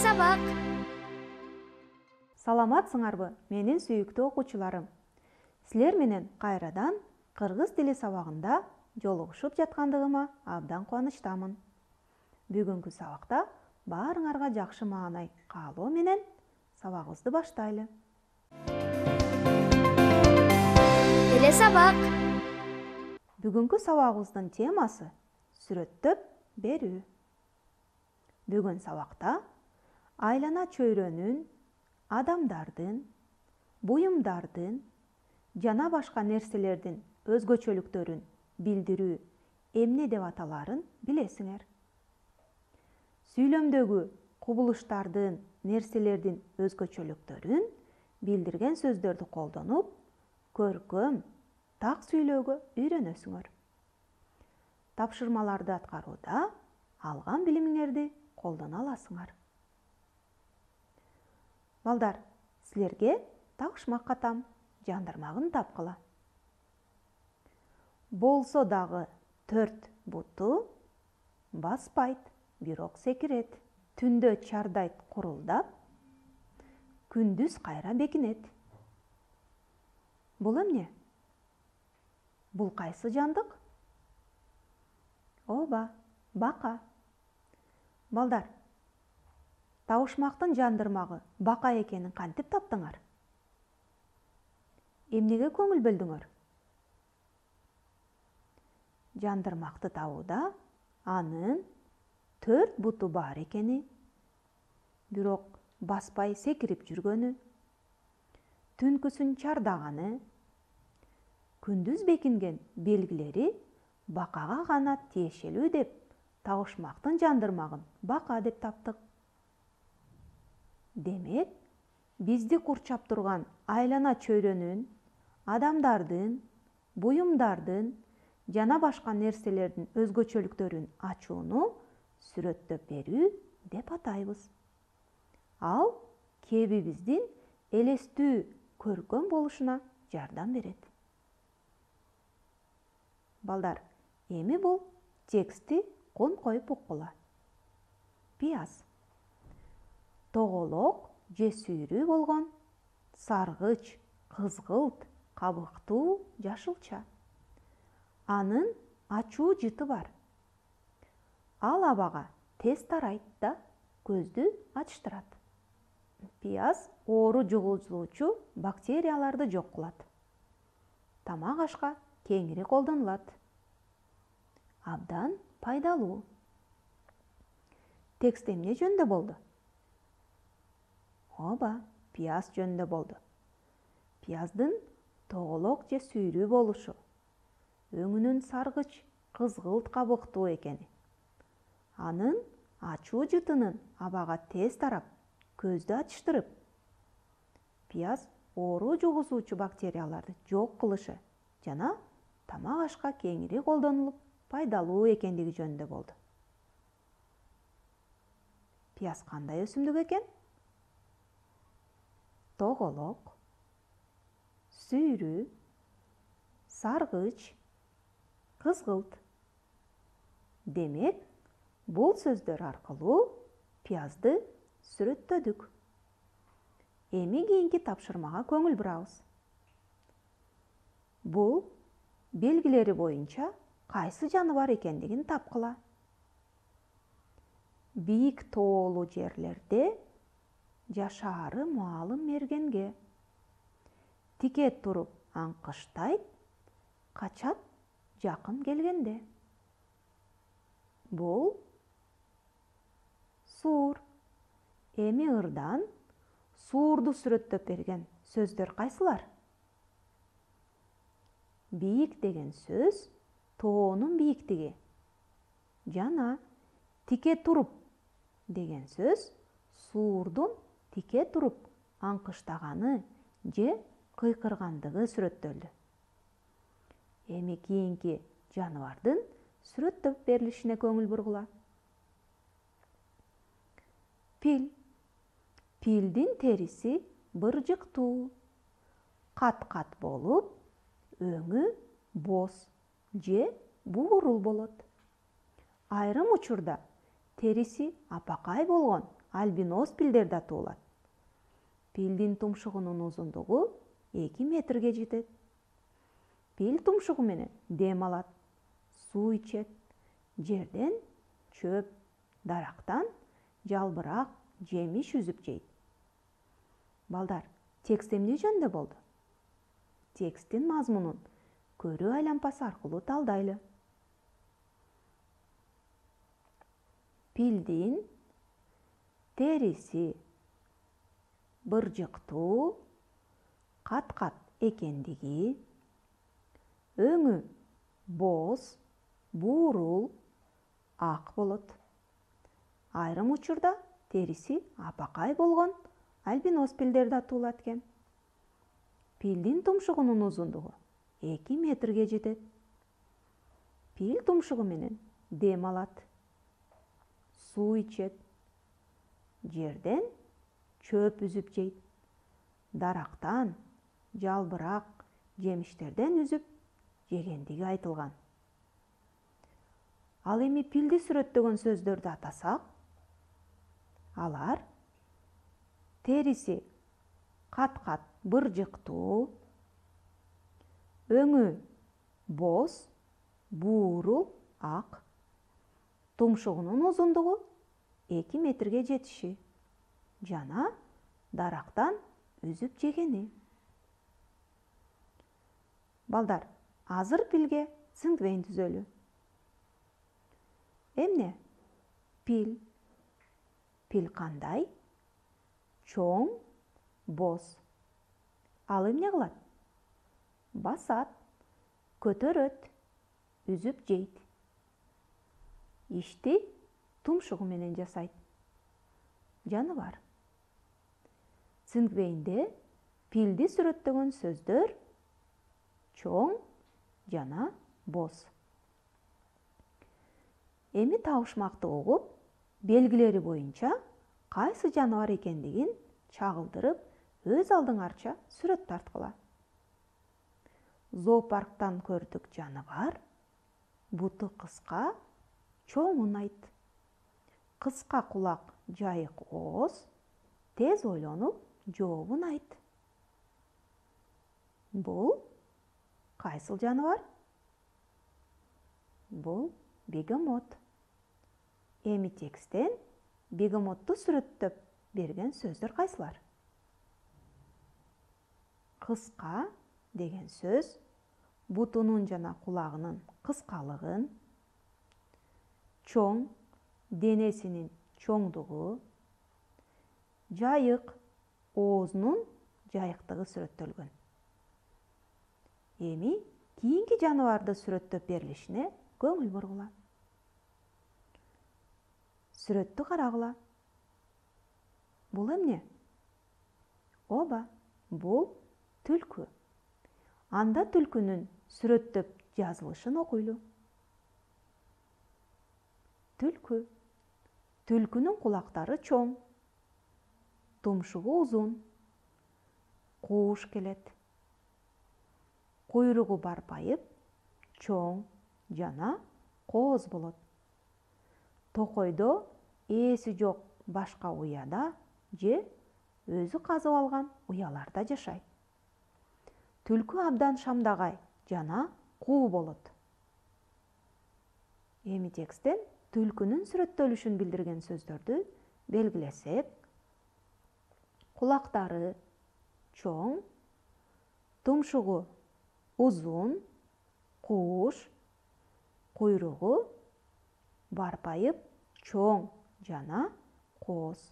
сабак. Саламатсыңарбы, менин сүйүктүү окуучуларым. Силер менен кайрадан кыргыз тили сабагында жолугушуп жаткандыгыма абдан кубанычтамын. Бүгүнкү сабакта баарыңарга жакшы маанай каалоо менен сабагыбызды баштайлы. Теле сабак. Бүгүнкү сабагыбыздын темасы сүрөттөп берүү. Бүгүн сабакта айлана чөйрөнүн, адамдардын, буюмдардын жана башка нерселердин өзгөчөлүктөрүн билдирүү эмне деп аталарын билесиңер. Сүйлөмдөгү кубулуштардын, нерселердин өзгөчөлүктөрүн билдирген сөздөрдү колдонуп, көркөм, так сүйлөөгө үйрөнөсүңөр. Тапшырмаларды аткарууда алган билимиңерди колдоно аласыңар. Балдар, силерге такшмак катам, жандырмагын тапкыла. Болсо дагы 4 буту баспайт, бирок секирет. Түндө чардайт курулдап, күндүз кайра бекинет. Бул эмне? Бул кайсы жандык? Ооба, бака. Балдар, табышмактын жандырмагы бака экенин кантип таптыңар? Эмнеге көңүл бөлдүңөр? Жандырмакты табууда анын 4 буту бар экени, бирок баспай секирип жүргөнү, түнкүсүн чардаганы, күндүз бекинген белгилери бакага гана тиешелүү деп табышмактын жандырмагын бака деп таптык. Демек, бизди курчап турган айлана чөйрөнүн, адамдардын, буюмдардын жана башка нерселердин өзгөчөлүктөрүн ачууну сүрөттөп берүү деп атайбыз. Ал кебибиздин элестүү, көркөм болушуна жардам берет. Балдар, эми бул текстти кон коюп уккула. Пияз. Тоголок же сүйрүү болгон, саргыч, кызгылт, кабыктуу жашылча. Анын ачуу жыты бар. Ал абага тез тарайт да көздү ачыштырат. Пияз оору жугузуучу бактерияларды жок кылат. Тамак ашка кеңири колдонулат. Абдан пайдалуу. Текст эмне жөнүндө болду? Ооба, пияз жөнүндө болду. Пияздын тоголок же сүйрүү болушу, өңүнүн саргыч, кызгылт кабыктуу экени, анын ачуу жытынын абага тез тарап, көздү ачыштырып, пияз оору жугузуучу бактерияларды жок кылышы жана тамак ашка кеңири колдонулуп, пайдалуу экендиги жөнүндө болду. Пияз кандай өсүмдүк экен? Тоголок, сүйрүү, саргыч, кызгылт. Демек, бул сөздөр аркылуу пиязды сүрөттөдүк. Эми кийинки тапшырмага көңүл бурабыз. Бул белгилери боюнча кайсы жаныбар экендигин тапкыла. Бийик тоолуу жерлерде жашаары маалым мергенге. Тике туруп аңкыштайт, качат жакын келгенде. Бул суур. Эми ырдан суурду сүрөттөп берген сөздөр кайсылар? Бийик деген сөз тоонун бийиктиги. Жана тике туруп деген сөз суурдун тике туруп аңкыштаганы же кыйкыргандыгы сүрөттөлдү. Эми кийинки жаныбардын сүрөттөп берилишине көңүл бургула. Пил. Пилдин териси быржыктуу, кат-кат болуп, өңү боз же буурул болот. Айрым учурда териси апакай болгон альбинос пилдер да туулат. Пилдин тумшугунун узундугу 2 метрге жетет. Пил тумшугу менен дем алат, суу ичет, жерден чөп, дарактан жалбырак, жемиш үзүп жейт. Балдар, текст эмне жөнүндө болду? Тексттин мазмунун көрүү айлампасы аркылуу талдайлы. Пилдин териси быржыктуу, кат-кат экендиги, өңү боз, буурул, ак болот. Айрым учурда териси апакай болгон альбинос пилдер да туулат экен. Пилдин тумшугунун узундугу 2 метрге жетет. Пил тумшугу менен дем алат, суу ичет, жерден чөп үзүп жейт, дарактан жалбырак, жемиштерден үзүп жегендиги айтылган. Ал эми пилди сүрөттөгөн сөздөрдү атасак, алар териси кат-кат быржыктуу, өңү боз, буурул, ак, тумшугунун узундугу 2 метрге жетиши жана дарактан үзүп жегени. Балдар, азыр пилге сингвейн түзөлү. Эмне? Пил. Пил кандай? Чоң, боз. Ал эмне кылат? Басат, көтөрөт, үзүп жейт. Ишти тумшугу менен жасайт. Жаныбар. Сингвейнде пилди сүрөттөгөн сөздөр чоң жана боз. Эми табышмакты угуп, белгилери боюнча кайсы жаныбар экендигин чагылдырып, өз алдыңарча сүрөт тарткыла. Зоопарктан көрдүк жаныбар, буту кыска, чоң унайт. Кыска кулак жайык ооз, тез ойлонуп, жообун айт. Бул кайсыл жаныбар? Бул бегемот. Эми тексттен бегемотту сүрөттөп берген сөздөр кайсылар? Кыска деген сөз бутунун жана кулагынын кыскалыгын, чоң денесинин чоңдугу, жайык оозунун жайыктыгы сүрөттөлгөн. Эми кийинки жаныбарды сүрөттөп берилишине көңүл бургула. Сүрөттү карагыла. Бул эмне? Оба, бул түлкү. Анда түлкүнүн сүрөттөп жазылышын окуйлу. Түлкү. Түлкүнүн кулактары чоң, тумшугу узун, кууш келет. Куйругу барпайып, чоң жана кооз болот. Токойдо ээси жок башка уяда же өзү казып алган уяларда жашайт. Түлкү абдан шамдагай жана куу болот. Эми тексттен түлкүнүн сүрөттөлүшүн билдирген сөздөрдү белгилесек, кулактары чоң, тумшугу узун, кууш, куйругу барпайып, чоң жана кооз.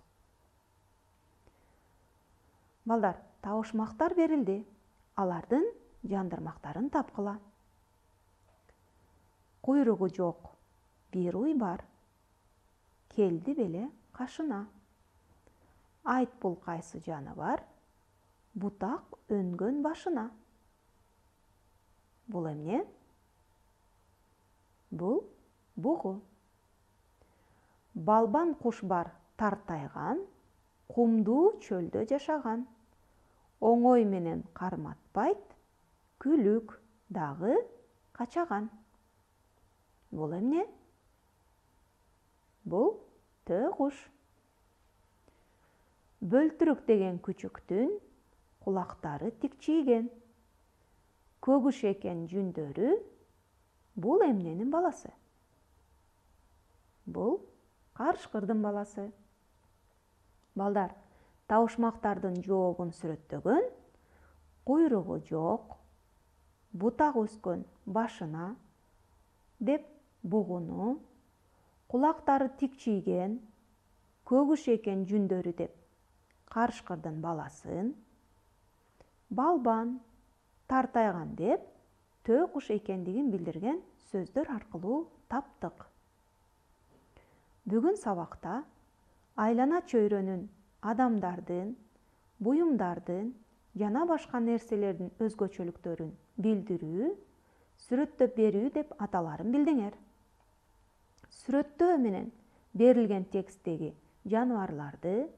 Балдар, табышмактар берилди. Алардын жандырмактарын тапкыла. Куйругу жок бир уй бар. Келди беле кашына. Айт, бул кайсы жаныбар? Бутак өнгөн башына. Бул эмне? Бул бугу. Балбан куш бар тартайган, кумдуу чөлдө жашаган. Оңой менен карматпайт, күлүк дагы качаган. Бул эмне? Бул төө куш. Бөлтүрүк деген күчүктүн кулактары тикчийген. Көгүш экен жүндөрү. Бул эмненин баласы? Бул карышкырдын баласы. Балдар, табышмактардын жообун сүрөттөгөн, куйругу жок, бутак өскөн башына деп бугуну, кулактары тикчийген, көгүш экен жүндөрү деп карышкырдын баласын, балбан, тартайган деп төө куш экендигин билдирген сөздөр аркылуу таптык. Бүгүн сабакта айлана чөйрөнүн адамдардын, буюмдардын жана башка нерселердин өзгөчөлүктөрүн билдирүү, сүрөттөп берүү деп аталарын билдиңер. Сүрөттөө менен берилген тексттеги жаныбарларды,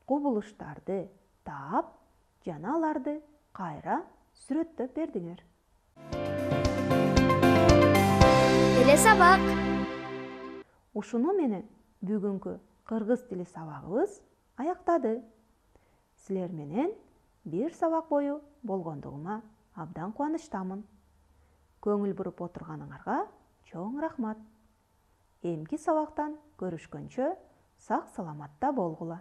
кубулуштарды таап, жана аларды кайра сүрөттөп бердиңер. Телесабак. Ушуну менен бүгүнкү кыргыз тили сабагыбыз аяктады. Силер менен бир сабак бою болгондугума абдан кубанычтамын. Көңүл буруп отурганыңарга чоң рахмат. Эмки сабактан көрүшкөнчө сак саламатта болгула.